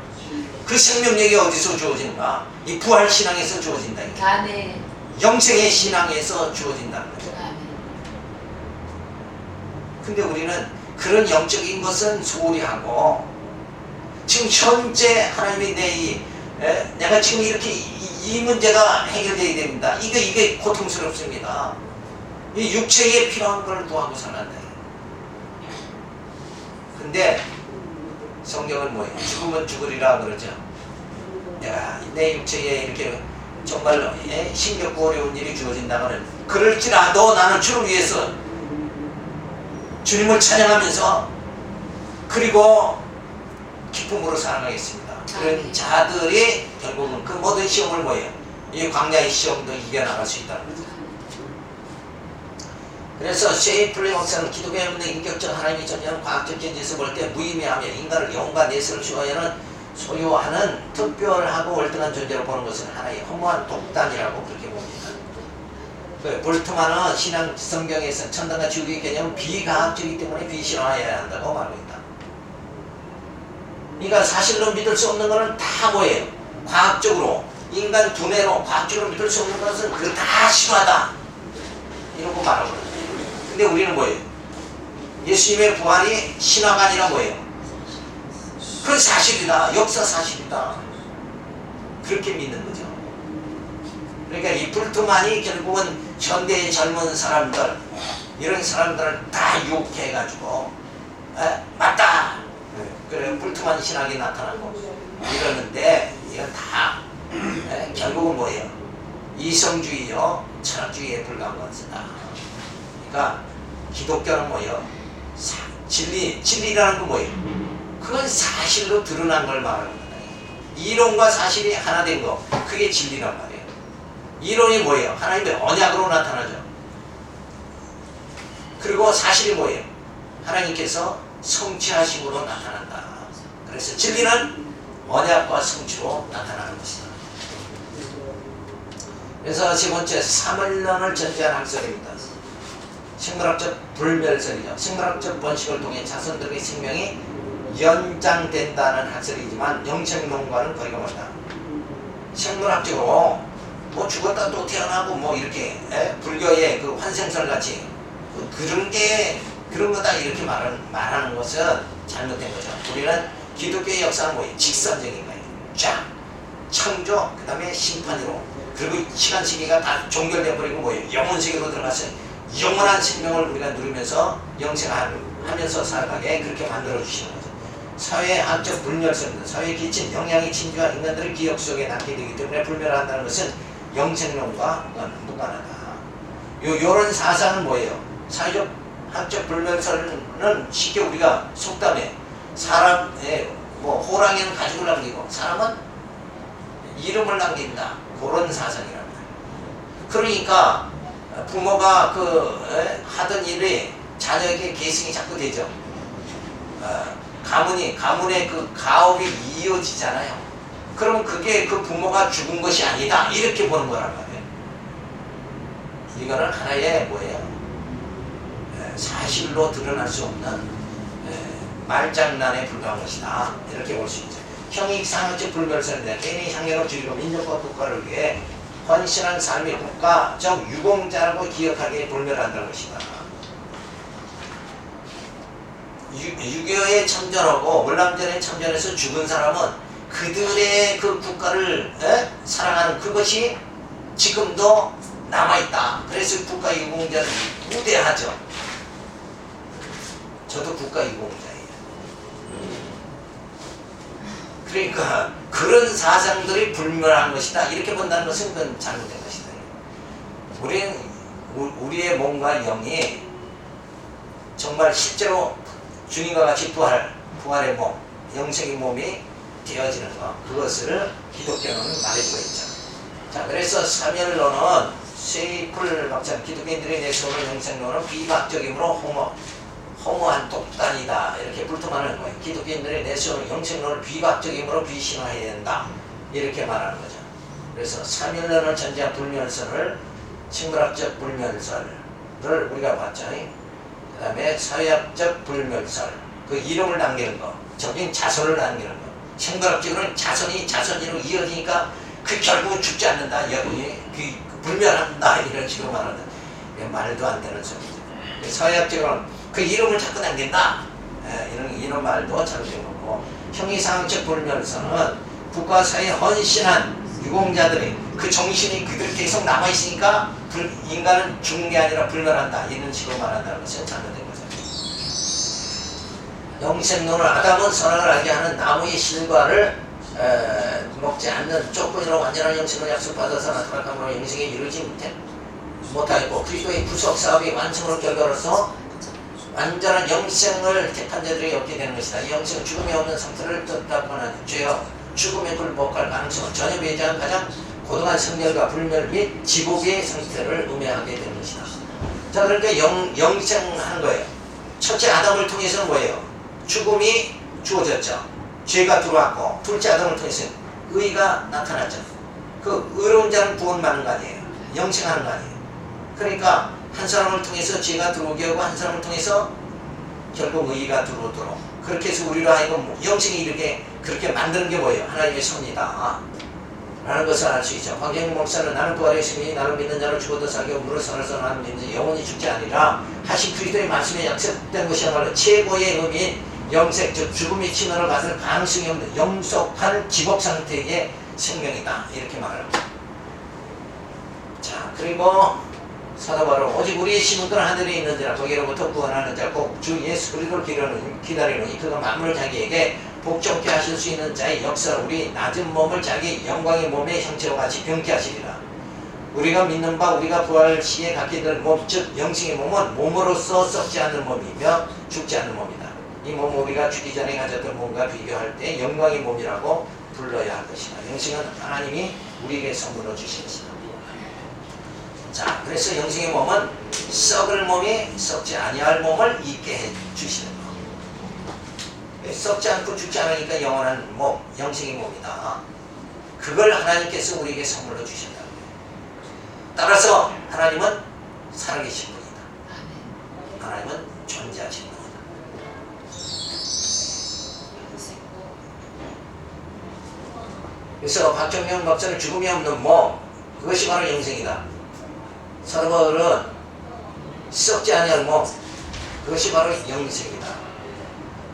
[SPEAKER 1] 그 생명력이 어디서 주어지는가? 이 부활 신앙에서 주어진다.
[SPEAKER 2] 네.
[SPEAKER 1] 영생의 신앙에서 주어진다는 거죠.
[SPEAKER 2] 네.
[SPEAKER 1] 근데 우리는 그런 영적인 것은 소홀히 하고 지금 현재 하나님이 내가 지금 이렇게 이 문제가 해결되어야 됩니다. 이게 고통스럽습니다. 이 육체에 필요한 걸 구하고 살았네. 근데 성경은 뭐예요? 죽으면 죽으리라 그러죠. 내 육체에 이렇게 정말 힘겹고 어려운 일이 주어진다면 그럴지라도 나는 주를 위해서 주님을 찬양하면서 그리고 기쁨으로 살아가겠습니다. 그런 자들이 결국은 그 모든 시험을 뭐예요? 이 광야의 시험도 이겨나갈 수 있다는 거죠. 그래서 셰이플리 목사는 기독교에 없는 인격적 하나님이 존재하는 과학적 견지에서 볼 때 무의미하며 인간을 영과 내세를 주어야는 소유하는 특별하고 월등한 존재로 보는 것은 하나의 허무한 독단이라고 그렇게 봅니다. 볼트만은 신앙 성경에서 천당과 지옥의 개념은 비과학적이기 때문에 비신화해야 한다고 말하고 있다. 그러니까 사실로 믿을 수 없는 것은 다 뭐예요? 과학적으로, 인간 두뇌로 과학적으로 믿을 수 없는 것은 그거 다 신화다 이러고 말하고 그래요. 근데 우리는 뭐예요? 예수님의 부활이 신화가 아니라 뭐예요? 그건 사실이다. 역사 사실이다. 그렇게 믿는 거죠. 그러니까 이 볼트만이 결국은 현대의 젊은 사람들, 이런 사람들을 다 유혹해가지고 맞다! 그래 볼트만 신학이 나타나고 이러는데 이건 다 결국은 뭐예요? 이성주의요, 철학주의에 불과한 것이다. 그러니까 기독교는 뭐예요? 진리라는 건 뭐예요? 그건 사실로 드러난 걸 말하는 거다. 이론과 사실이 하나 된 거, 그게 진리란 말이에요. 이론이 뭐예요? 하나님의 언약으로 나타나죠. 그리고 사실이 뭐예요? 하나님께서 성취하심으로 나타난다. 그래서 진리는 언약과 성취로 나타나는 것이다. 그래서 세 번째, 사물론을 전제한 학설입니다. 생물학적 불멸설이죠. 생물학적 번식을 통해 자손들의 생명이 연장된다는 학설이지만 영생론과는 거리가 멀다. 생물학적으로 뭐 죽었다 또 태어나고 뭐 이렇게 불교의 그 환생설 같이 그런 거다 이렇게 말하는 것은 잘못된 거죠. 우리는 기독교의 역사는 뭐예요? 직선적인 거예요. 쫙 창조, 그 다음에 심판으로, 그리고 시간 시기가 다 종결돼 버리고 뭐예요? 영혼 세계로 들어가서 영원한 생명을 우리가 누리면서 영생하면서 살아가게 그렇게 만들어 주시는 거죠. 사회학적 불멸설입니다. 사회에 끼친 영향이 진주와 인간들의 기억 속에 남게 되기 때문에 불멸한다는 것은 영생론과 무관하다. 요런 사상은 뭐예요? 사회적 학적 불멸설은 쉽게 우리가 속담에 사람의 뭐 호랑이는 가죽을 남기고 사람은 이름을 남긴다. 그런 사상이란 말이에요. 그러니까 부모가 하던 일이 자녀에게 계승이 자꾸 되죠. 가문의 그 가업이 이어지잖아요. 그러면 그게 그 부모가 죽은 것이 아니다. 이렇게 보는 거란 말이에요. 이거는 하나의 뭐예요? 사실로 드러날 수 없는 말장난에 불과한 것이다. 이렇게 볼 수 있죠. 형익상학적 불멸설인데 개인의 향연을 줄이고 민족과 국가를 위해 헌신한 삶의 국가적 유공자라고 기억하기에 불멸한다는 것이다. 유교에 참전하고 월남전에 참전해서 죽은 사람은 그들의 그 국가를 사랑하는 그것이 지금도 남아있다. 그래서 국가 유공자는 우대하죠. 저도 국가 유공자예요. 그러니까 그런 사상들이 불멸한 것이다. 이렇게 본다는 것은 그건 잘못된 것이다. 우리의 몸과 영이 정말 실제로 주님과 같이 부활의 몸, 영생의 몸이 되어지는 것, 그것을 기독교는 말해주고 있죠. 자, 그래서 사멸론은 셰이플 박사 기독교인들이 내세우는 영생론은 비과학적이므로 허무한 독단 아니다 이렇게 불통하는 거예요. 기독교인들의 내세우는 영생론을 비과학적임으로 비신화해야 된다 이렇게 말하는 거죠. 그래서 삼일론을 전제한 불멸선을 식물학적 불멸설을 우리가 봤죠. 그 다음에 사회학적 불멸설 그 이름을 남기는 거 적인 자손을 남기는 거 생물학적으로는 자손이 자손으로 이어지니까 그 결국은 죽지 않는다 그 불멸한다 이런 식으로 말하는 말도 안 되는 소리죠. 사회학적으로는 그 이름을 자꾸 남긴다 이런 말도 잘못된 거고 형이상학적 불멸선은 국가 사회에 헌신한 유공자들이 그 정신이 그들 계속 남아있으니까 인간은 죽는 게 아니라 불멸한다 이런 식으로 말한다는 것은 잘못된 거죠. 영생론을 아담은 선악을 알게 하는 나무의 실과를 먹지 않는 조건으로 완전한 영생을 약속받아서 나타나감으로 영생에 이르지 못하였고 그리스도의 구속 사업이 완성을 결과로서 완전한 영생을 택한 자들이 얻게 되는 것이다. 이 영생은 죽음이 없는 상태를 뜻하거나 죄와 죽음에 굴복할 가능성을 전혀 배제한 가장 고등한 성멸과 불멸 및 지복의 상태를 의미하게 되는 것이다. 자, 그러니까 영생하는 거예요. 첫째 아담을 통해서는 뭐예요? 죽음이 주어졌죠. 죄가 들어왔고 둘째 아담을 통해서 의가 나타났죠. 그 의로운 자는 구원받는 거 아니에요. 영생하는 거 아니에요. 그러니까 한 사람을 통해서 죄가 들어오게 하고 한 사람을 통해서 결국 의가 들어오도록 그렇게 해서 우리로 하여금 영생에 이르게 그렇게 만드는 게 뭐예요? 하나님의 섭니다 라는 것을 알 수 있죠. 박영민 목사는 나는 부활의 승리 나를 믿는 자는 죽어도 살게 물을 살아서 나는 믿는 영원히 죽지 아니라 하신 그리스도의 말씀에 약속된 것이야말로 최고의 의미인 영생 즉 죽음의 침노를 받을 가능성이 없는 영속한 지복 상태의 생명이다 이렇게 말합니다. 자 그리고 사도 바로 오직 우리의 시민들은 하늘에 있는지라 거기로부터 구원하는 자 꼭 주 예수 그리스도를 기다리노니 그가 만물을 자기에게 복종케 하실 수 있는 자의 역사로 우리 낮은 몸을 자기 영광의 몸의 형체와 같이 병케 하시리라. 우리가 믿는 바 우리가 부활 시에 갖게 될 몸 즉 영생의 몸은 몸으로서 썩지 않는 몸이며 죽지 않는 몸이다. 이 몸 우리가 죽기 전에 가졌던 몸과 비교할 때 영광의 몸이라고 불러야 할 것이다. 영생은 하나님이 우리에게 선물로 주신 것이다. 자, 그래서 영생의 몸은 썩을 몸이 썩지 아니할 몸을 있게 해 주시는 것. 썩지 않고 죽지 않으니까 영원한 몸, 영생의 몸이다. 그걸 하나님께서 우리에게 선물로 주신다. 따라서 하나님은 살아계신 분이다. 하나님은 존재하신 분이다. 그래서 박정영 박사는 죽음이 없는 몸, 그것이 바로 영생이다. 사도 바울은 썩지 아니할 몸, 그것이 바로 영생이다.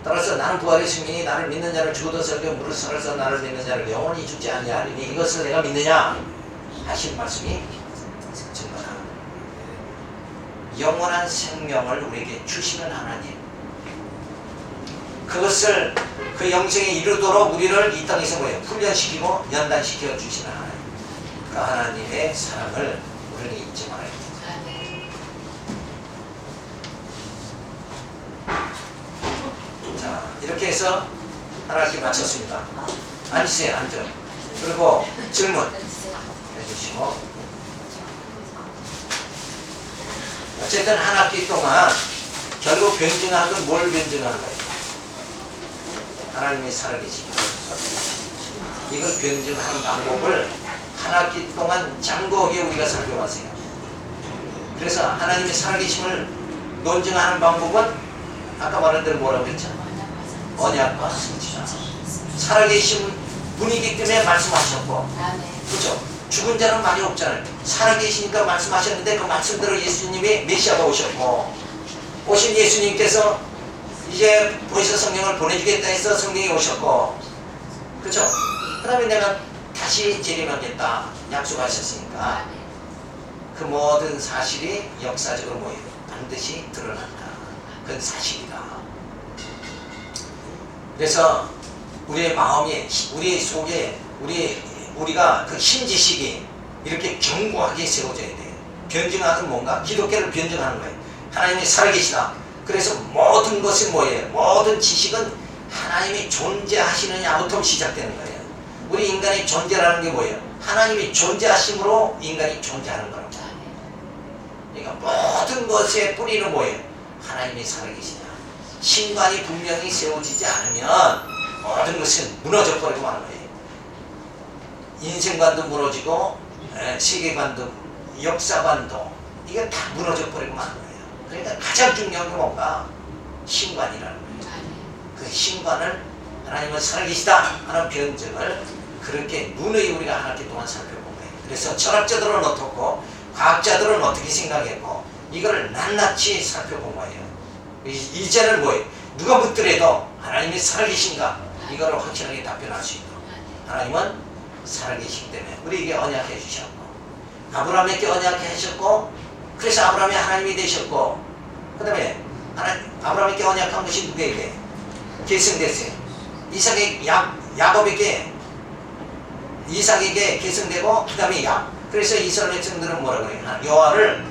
[SPEAKER 1] 따라서 나는 부활의 승리니 나를 믿는 자를 죽어도 살게 무릇 살아서 나를 믿는 자를 영원히 죽지 아니하리니 이것을 내가 믿느냐 하신 말씀이 증거다. 영원한 생명을 우리에게 주시는 하나님, 그것을 그 영생에 이르도록 우리를 이 땅에서 뭐예요? 훈련시키고 연단시켜 주시는 하나님, 그 하나님의 사랑을 우리는 잊지 말아야 됩니다. 자, 이렇게 해서 하나님께 마쳤습니다. 앉으세요, 앉아. 그리고 질문 해주시고, 어쨌든 한 학기 동안 결국 변증하는 건 뭘 변증하는 거예요? 하나님이 살아계십니다. 이걸 변증하는 방법을 한 학기 동안 장고하게 우리가 살펴봤어요. 그래서 하나님의 살아계심을 논증하는 방법은 아까 말한 대로 뭐라고 그랬죠? 언약과 성취다. 살아계신 분이기 때문에 말씀하셨고, 그렇죠? 죽은 자는 말이 없잖아요. 살아계시니까 말씀하셨는데 그 말씀대로 예수님이 메시아가 오셨고, 오신 예수님께서 이제 보이서 성령을 보내주겠다 해서 성령이 오셨고, 그렇죠? 그 다음에 내가 다시 재림하겠다 약속하셨으니까 그 모든 사실이 역사적으로 뭐예요? 반드시 드러난다. 그건 사실이다. 그래서 우리의 마음이, 우리 속에, 우리가 그 신지식이 이렇게 견고하게 세워져야 돼요. 변증하는 뭔가? 기독교를 변증하는 거예요. 하나님이 살아계시다. 그래서 모든 것이 뭐예요? 모든 지식은 하나님이 존재하시느냐부터 시작되는 거예요. 우리 인간의 존재라는 게 뭐예요? 하나님이 존재하심으로 인간이 존재하는 겁니다. 그러니까 모든 것의 뿌리는 뭐예요? 하나님이 살아계시냐. 신관이 분명히 세워지지 않으면 모든 것은 무너져 버리고 마는 거예요. 인생관도 무너지고 세계관도 역사관도 이게 다 무너져 버리고 마는 거예요. 그러니까 가장 중요한 게 뭔가 신관이라는 거예요. 그 신관을 하나님은 살아계시다 하는 변증을 그렇게 눈의 우리가 한 학기 동안 살펴본 거예요. 그래서 철학자들은 어떻고 과학자들은 어떻게 생각했고 이거를 낱낱이 살펴본 거예요. 이제는 뭐예요? 누가 묻더라도 하나님이 살아계신가 이거를 확실하게 답변할 수 있도록 하나님은 살아계시기 때문에 우리에게 언약해 주셨고 아브라함에게 언약해 하셨고 그래서 아브라함이 하나님이 되셨고 그 다음에 아브라함에게 언약한 것이 누구에게? 계승됐어요. 야곱에게 이삭에게 계승되고 그 다음에 그래서 이스라엘 백성들은 뭐라고 그래요? 여호와를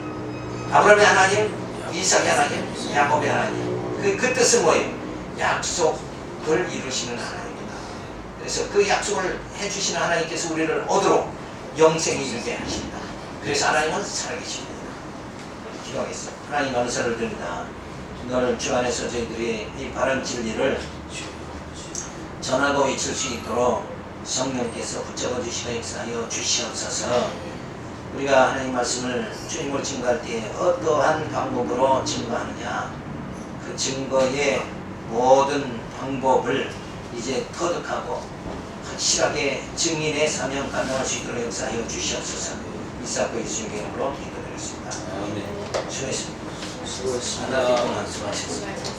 [SPEAKER 1] 아브라함의 하나님, 이삭의 하나님, 야곱의 하나님 그 뜻은 뭐예요? 약속을 이루시는 하나님이다. 그래서 그 약속을 해주시는 하나님께서 우리를 어디로? 영생에 이르게 하신다. 그래서 하나님은 살아계십니다. 기도하겠습니다. 하나님 감사를 드립니다. 너를 주 안에서 저희들이 이 바른 진리를 전하고 외칠 수 있도록 성령께서 붙잡아 주시고 역사하여 주시옵소서. 우리가 하나님 말씀을 주님을 증거할 때 어떠한 방법으로 증거하느냐 그 증거의 모든 방법을 이제 터득하고 확실하게 증인의 사명 감당할 수 있도록 역사하여 주시옵소서. 이사고 예수님의 이름으로 기도드리겠습니다. 수고했습니다.
[SPEAKER 2] 수고했습니다.
[SPEAKER 1] 하나님 동안 수고하셨습니다.